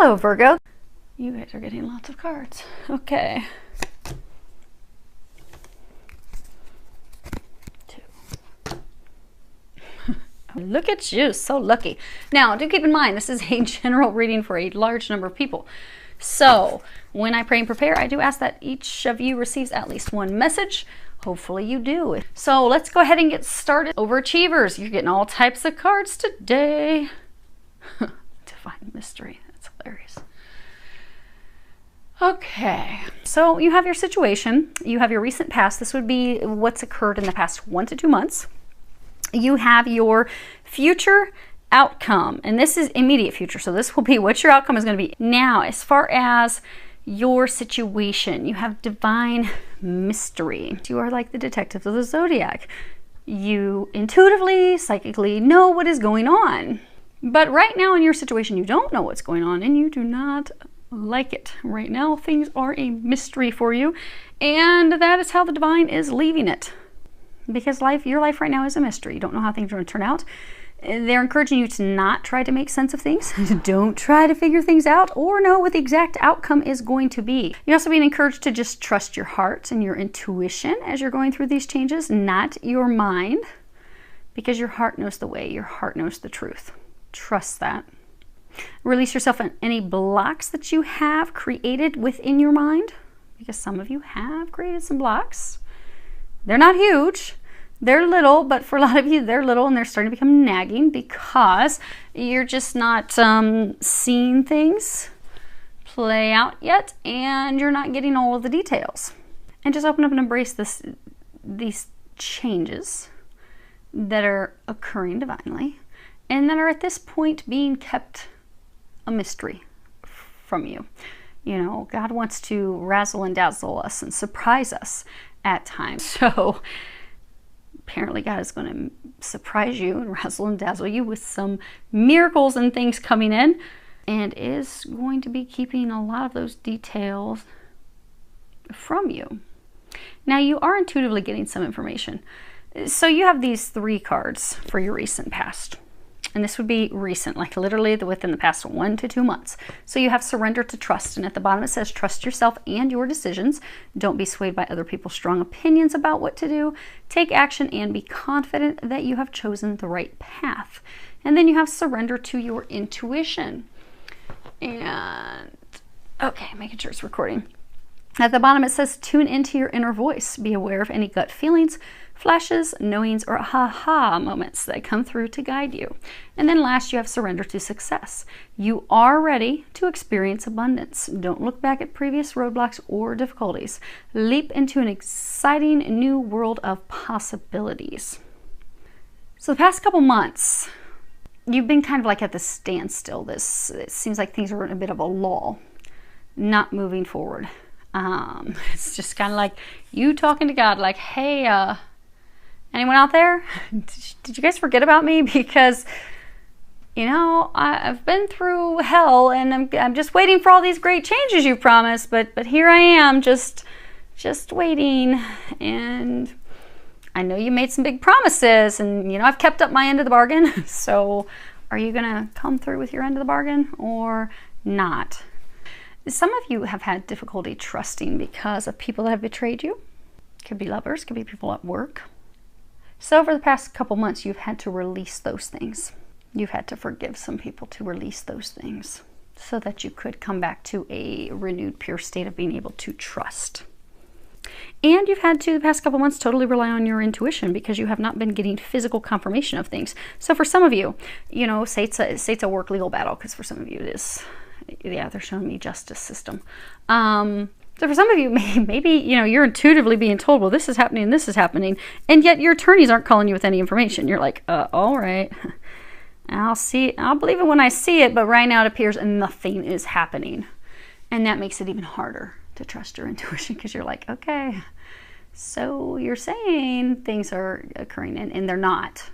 Hello, Virgo. You guys are getting lots of cards. Okay. 2. Look at you, so lucky. Now, do keep in mind, this is a general reading for a large number of people. So, when I pray and prepare, I do ask that each of you receives at least one message. Hopefully you do. So, let's go ahead and get started. Overachievers, you're getting all types of cards today. Divine mystery. That's hilarious. Okay, so you have your situation, you have your recent past. This would be what's occurred in the past 1 to 2 months. You have your future outcome, and this is immediate future, so this will be what your outcome is going to be. Now, as far as your situation, you have divine mystery. You are like the detectives of the zodiac. You intuitively, psychically know what is going on. But right now in your situation, you don't know what's going on, and you do not like it. Right now, things are a mystery for you, and that is how the divine is leaving it. Because your life right now is a mystery. You don't know how things are going to turn out. They're encouraging you to not try to make sense of things. Don't try to figure things out or know what the exact outcome is going to be. You're also being encouraged to just trust your heart and your intuition as you're going through these changes, not your mind, because your heart knows the way. Your heart knows the truth. Trust that. Release yourself from any blocks that you have created within your mind, because some of you have created some blocks. They're not huge. They're little, but for a lot of you, they're little, and they're starting to become nagging because you're just not seeing things play out yet, and you're not getting all of the details. And just open up and embrace these changes that are occurring divinely and that are at this point being kept a mystery from you. You know, God wants to razzle and dazzle us and surprise us at times. So apparently God is going to surprise you and razzle and dazzle you with some miracles and things coming in, and is going to be keeping a lot of those details from you. Now, you are intuitively getting some information. So you have these 3 cards for your recent past. And this would be recent, like literally within the past 1 to 2 months. So you have surrender to trust. And at the bottom it says, trust yourself and your decisions. Don't be swayed by other people's strong opinions about what to do. Take action and be confident that you have chosen the right path. And then you have surrender to your intuition. And, okay, making sure it's recording. At the bottom it says, tune into your inner voice. Be aware of any gut feelings, flashes, knowings, or aha moments that come through to guide you. And then last, you have surrender to success. You are ready to experience abundance. Don't look back at previous roadblocks or difficulties. Leap into an exciting new world of possibilities. So the past couple months, you've been kind of like at the standstill. It seems like things are in a bit of a lull, not moving forward. It's just kind of like you talking to God, like, hey, anyone out there? Did you guys forget about me? Because, you know, I've been through hell, and I'm just waiting for all these great changes you promised. But here I am, just waiting. And I know you made some big promises, and you know I've kept up my end of the bargain. So, are you gonna come through with your end of the bargain or not? Some of you have had difficulty trusting because of people that have betrayed you. Could be lovers, could be people at work. So over the past couple months, you've had to release those things. You've had to forgive some people to release those things so that you could come back to a renewed, pure state of being able to trust. And you've had to, the past couple months, totally rely on your intuition because you have not been getting physical confirmation of things. So for some of you, you know, say it's a work legal battle, because for some of you it is. Yeah, they're showing me justice system. So for some of you, maybe, you know, you're intuitively being told, well, this is happening, and yet your attorneys aren't calling you with any information. You're like, all right, I'll believe it when I see it, but right now it appears nothing is happening. And that makes it even harder to trust your intuition, because you're like, okay, so you're saying things are occurring, and they're not.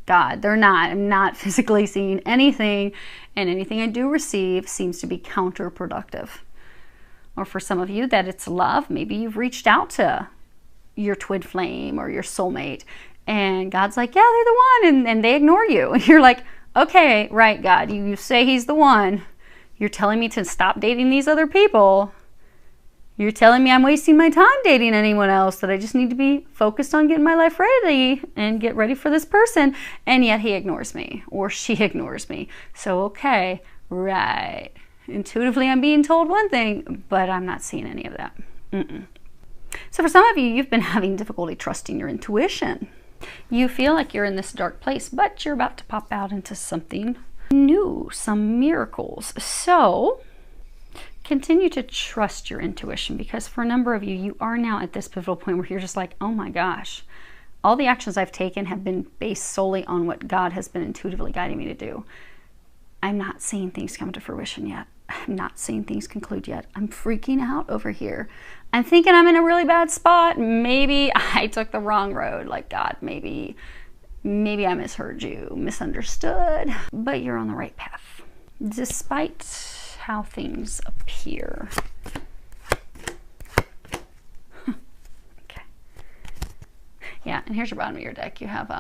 God, they're not. I'm not physically seeing anything, and anything I do receive seems to be counterproductive. Or for some of you, that it's love. Maybe you've reached out to your twin flame or your soulmate, and God's like, yeah, they're the one, and they ignore you. And you're like, okay, right, God, you say he's the one. You're telling me to stop dating these other people. You're telling me I'm wasting my time dating anyone else, that I just need to be focused on getting my life ready and get ready for this person. And yet he ignores me or she ignores me. So, okay, right. Intuitively, I'm being told one thing, but I'm not seeing any of that. So for some of you, you've been having difficulty trusting your intuition. You feel like you're in this dark place, but you're about to pop out into something new, some miracles. So continue to trust your intuition, because for a number of you, you are now at this pivotal point where you're just like, oh my gosh, all the actions I've taken have been based solely on what God has been intuitively guiding me to do. I'm not seeing things come to fruition yet. I'm not seeing things conclude yet. I'm freaking out over here. I'm thinking I'm in a really bad spot. Maybe I took the wrong road. Like, God, maybe I misheard you, misunderstood, but you're on the right path, despite how things appear. Okay. Yeah, and here's your bottom of your deck. You have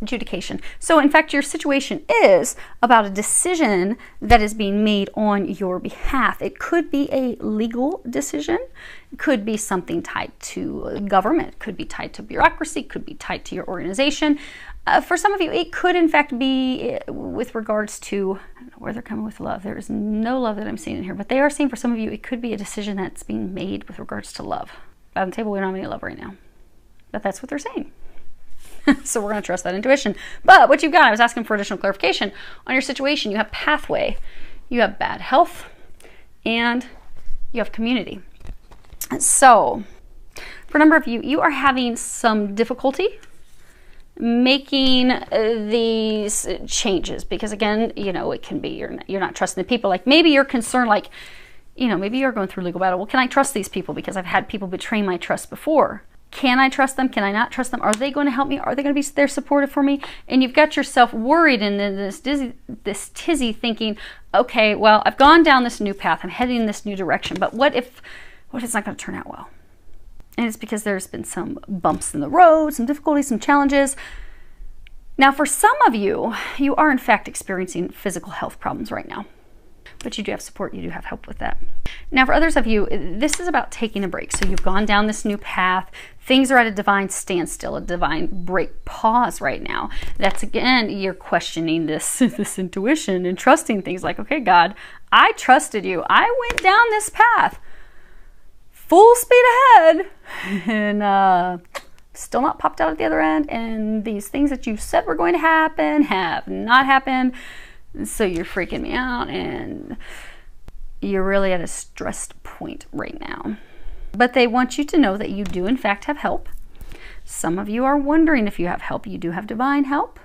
adjudication. So in fact, your situation is about a decision that is being made on your behalf. It could be a legal decision. It could be something tied to government. It could be tied to bureaucracy. It could be tied to your organization. For some of you, it could in fact be with regards to, I don't know where they're coming with love. There is no love that I'm seeing in here, but they are saying for some of you, it could be a decision that's being made with regards to love. On the table, we don't have any love right now, but that's what they're saying. So we're going to trust that intuition. But what you've got, I was asking for additional clarification on your situation. You have pathway, you have bad health, and you have community. So for a number of you, you are having some difficulty making these changes, because again, you know, it can be you're not trusting the people. Like maybe you're concerned, like, you know, maybe you're going through legal battle. Well, can I trust these people? Because I've had people betray my trust before. Can I trust them? Can I not trust them? Are they going to help me? Are they going to be there supportive for me? And you've got yourself worried and in this tizzy thinking, okay, well, I've gone down this new path. I'm heading in this new direction. But what if it's not going to turn out well? And it's because there's been some bumps in the road, some difficulties, some challenges. Now, for some of you, you are in fact experiencing physical health problems right now. But you do have support, you do have help with that. Now, for others of you, this is about taking a break. So you've gone down this new path. Things are at a divine standstill, a divine break, pause right now. That's, again, you're questioning this intuition and trusting things like, okay, God, I trusted you. I went down this path full speed ahead and still not popped out at the other end. And these things that you said were going to happen have not happened. So you're freaking me out and you're really at a stressed point right now. But they want you to know that you do in fact have help. Some of you are wondering if you have help. You do have divine help.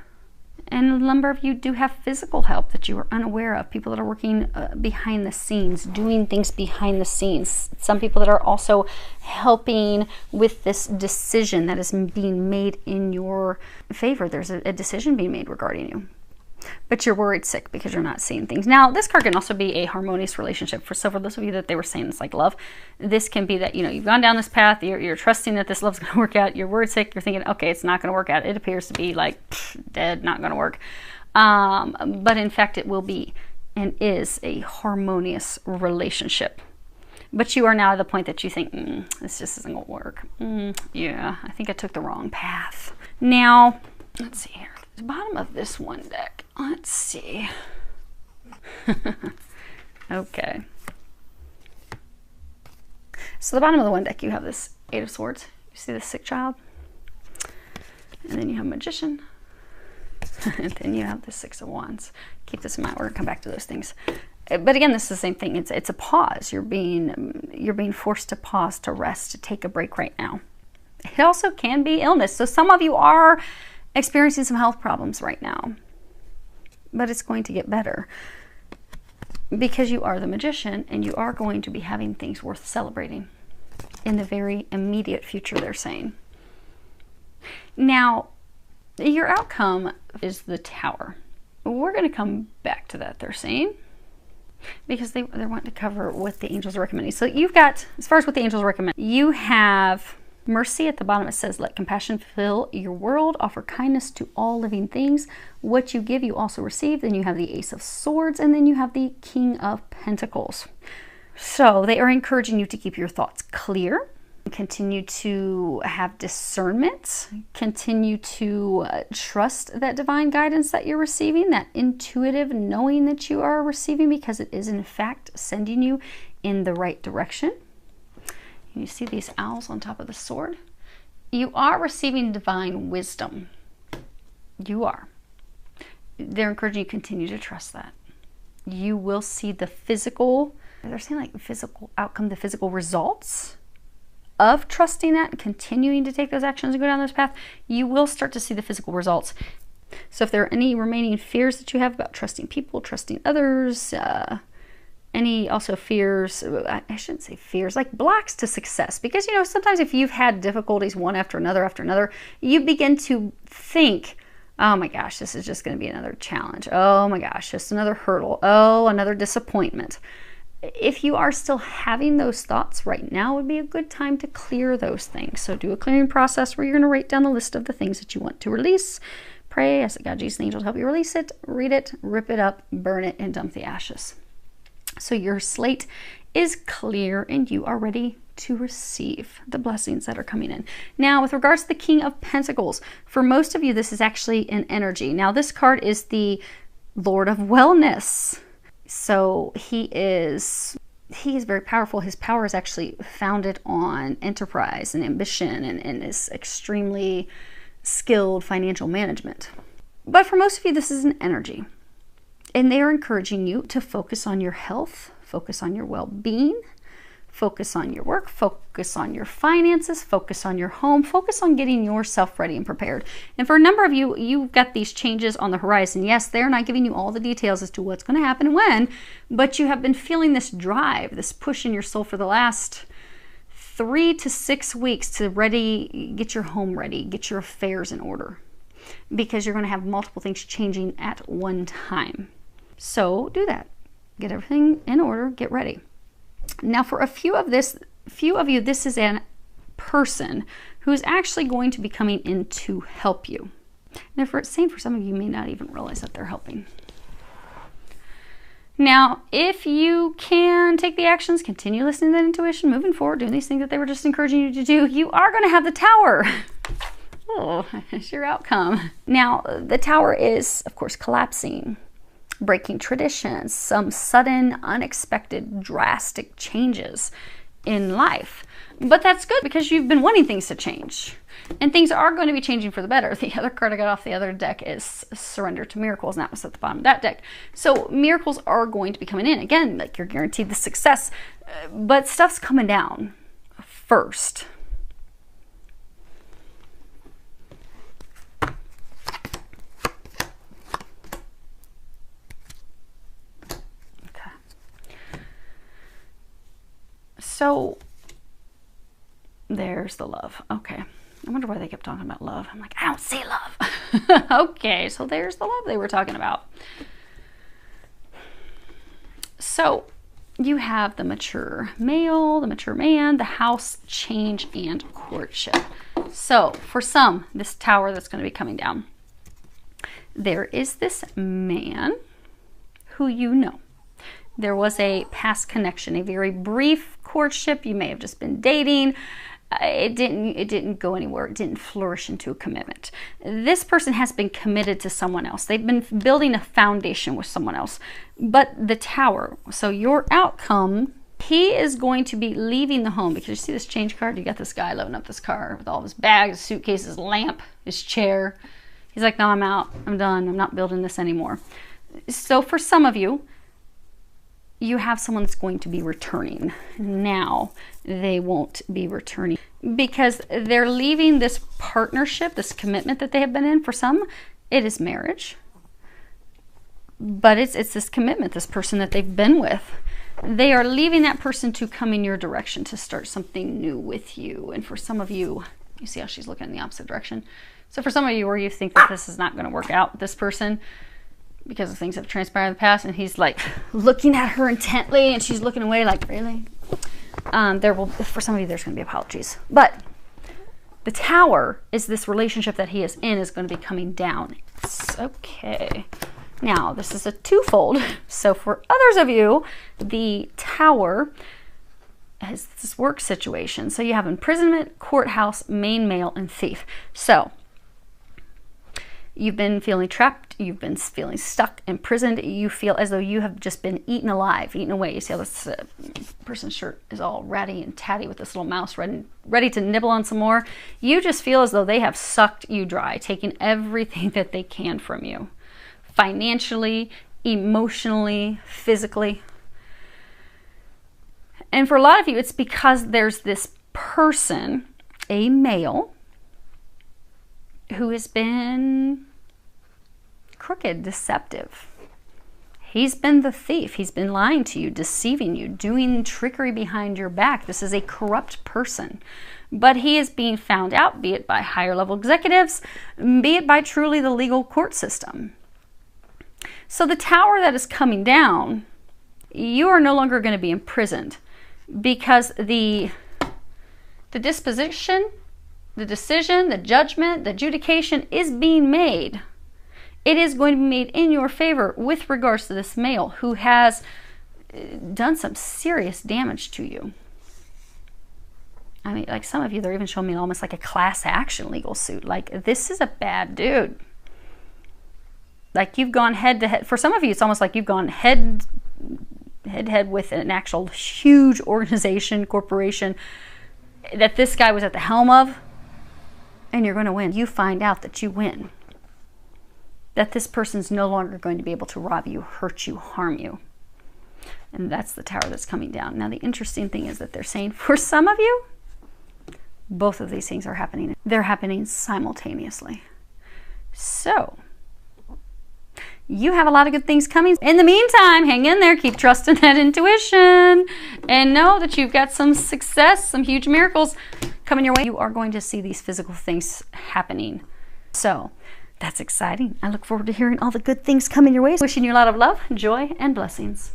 And a number of you do have physical help that you are unaware of. People that are working behind the scenes, doing things behind the scenes. Some people that are also helping with this decision that is being made in your favor. There's a decision being made regarding you. But you're worried sick because you're not seeing things. Now, this card can also be a harmonious relationship. For those of you that they were saying it's like love, this can be that, you know, you've gone down this path, you're trusting that this love's going to work out, you're worried sick, you're thinking, okay, it's not going to work out. It appears to be like dead, not going to work. But in fact, it will be and is a harmonious relationship. But you are now at the point that you think, this just isn't going to work. Yeah, I think I took the wrong path. Now, let's see here. The bottom of this one deck. Let's see. Okay. So the bottom of the one deck, you have this Eight of Swords. You see this sick child? And then you have Magician. And then you have the Six of Wands. Keep this in mind. We're going to come back to those things. But again, this is the same thing. It's a pause. You're being forced to pause, to rest, to take a break right now. It also can be illness. So some of you are experiencing some health problems right now, but it's going to get better because you are the Magician and you are going to be having things worth celebrating in the very immediate future, they're saying. Now, your outcome is the Tower. We're going to come back to that, they're saying, because they're wanting to cover what the angels are recommending. So you've got, as far as what the angels recommend, you have Mercy at the bottom, it says, let compassion fill your world, offer kindness to all living things. What you give, you also receive. Then you have the Ace of Swords, and then you have the King of Pentacles. So they are encouraging you to keep your thoughts clear, continue to have discernment, continue to trust that divine guidance that you're receiving, that intuitive knowing that you are receiving, because it is in fact sending you in the right direction. You see these owls on top of the sword? You are receiving divine wisdom. You are. They're encouraging you to continue to trust that. You will see the physical, they're saying like the physical outcome, the physical results of trusting that and continuing to take those actions and go down this path. You will start to see the physical results. So if there are any remaining fears that you have about trusting people, trusting others, any also fears, I shouldn't say fears, like blocks to success. Because, you know, sometimes if you've had difficulties one after another, you begin to think, oh my gosh, this is just going to be another challenge. Oh my gosh, just another hurdle. Oh, another disappointment. If you are still having those thoughts right now, would be a good time to clear those things. So do a clearing process where you're going to write down the list of the things that you want to release. Pray, ask God, Jesus, and angels help you release it, read it, rip it up, burn it, and dump the ashes. So your slate is clear and you are ready to receive the blessings that are coming in. Now, with regards to the King of Pentacles, for most of you, this is actually an energy. Now, this card is the Lord of Wellness. So he is very powerful. His power is actually founded on enterprise and ambition and is extremely skilled financial management. But for most of you, this is an energy. And they are encouraging you to focus on your health, focus on your well-being, focus on your work, focus on your finances, focus on your home, focus on getting yourself ready and prepared. And for a number of you, you've got these changes on the horizon. Yes, they're not giving you all the details as to what's going to happen and when, but you have been feeling this drive, this push in your soul for the last 3 to 6 weeks to get your home ready, get your affairs in order, because you're going to have multiple things changing at one time. So do that. Get everything in order, get ready. Now for a few of you, this is a person who is actually going to be coming in to help you. Now for some of you, you may not even realize that they're helping. Now, if you can take the actions, continue listening to that intuition, moving forward, doing these things that they were just encouraging you to do, you are going to have the Tower. Oh, it's your outcome. Now, the Tower is, of course, collapsing, breaking traditions, some sudden, unexpected, drastic changes in life. But that's good because you've been wanting things to change. And things are going to be changing for the better. The other card I got off the other deck is Surrender to Miracles, and that was at the bottom of that deck. So miracles are going to be coming in. Again, like you're guaranteed the success, but stuff's coming down first. So there's the love. Okay. I wonder why they kept talking about love. I'm like, I don't see love. Okay, so there's the love they were talking about. So you have the mature male, the mature man, the house, change, and courtship. So for some, this Tower that's going to be coming down, there is this man who you know. There was a past connection, a very brief courtship. You may have just been dating. It didn't go anywhere. It didn't flourish into a commitment. This person has been committed to someone else. They've been building a foundation with someone else. But the Tower, so your outcome, he is going to be leaving the home, because you see this change card? You got this guy loading up this car with all of his bags, suitcases, lamp, his chair. He's like, no, I'm out. I'm done. I'm not building this anymore. So for some of you, you have someone that's going to be returning. Now they won't be returning because they're leaving this partnership, this commitment that they have been in. For some, it is marriage, but it's this commitment, this person that they've been with. They are leaving that person to come in your direction, to start something new with you. And for some of you, you see how she's looking in the opposite direction. So for some of you where you think that this is not going to work out with this person, because of things that have transpired in the past, and he's like looking at her intently and she's looking away like, really? For some of you, there's going to be apologies. But The Tower is this relationship that he is in is going to be coming down. Okay. Now, this is a twofold. So for others of you, the Tower is this work situation. So you have imprisonment, courthouse, main male, and thief. So you've been feeling trapped, you've been feeling stuck, imprisoned, you feel as though you have just been eaten alive, eaten away. You see how this person's shirt is all ratty and tatty with this little mouse ready to nibble on some more. You just feel as though they have sucked you dry, taking everything that they can from you. Financially, emotionally, physically. And for a lot of you, it's because there's this person, a male, who has been crooked, deceptive. He's been the thief. He's been lying to you, deceiving you, doing trickery behind your back. This is a corrupt person. But he is being found out, be it by higher level executives, be it by truly the legal court system. So the Tower that is coming down, you are no longer going to be imprisoned because the disposition, the decision, the judgment, the adjudication is being made. It is going to be made in your favor with regards to this male who has done some serious damage to you. I mean, like some of you, they're even showing me almost like a class action legal suit. Like, this is a bad dude. Like, you've gone head to head. For some of you, it's almost like you've gone head to head with an actual huge organization, corporation that this guy was at the helm of, and you're going to win. You find out that you win. That this person's no longer going to be able to rob you, hurt you, harm you. And that's the Tower that's coming down. Now, the interesting thing is that they're saying for some of you, both of these things are happening. They're happening simultaneously. So, you have a lot of good things coming. In the meantime, hang in there, keep trusting that intuition, and know that you've got some success, some huge miracles coming your way. You are going to see these physical things happening. So, that's exciting. I look forward to hearing all the good things coming your way. Wishing you a lot of love, joy, and blessings.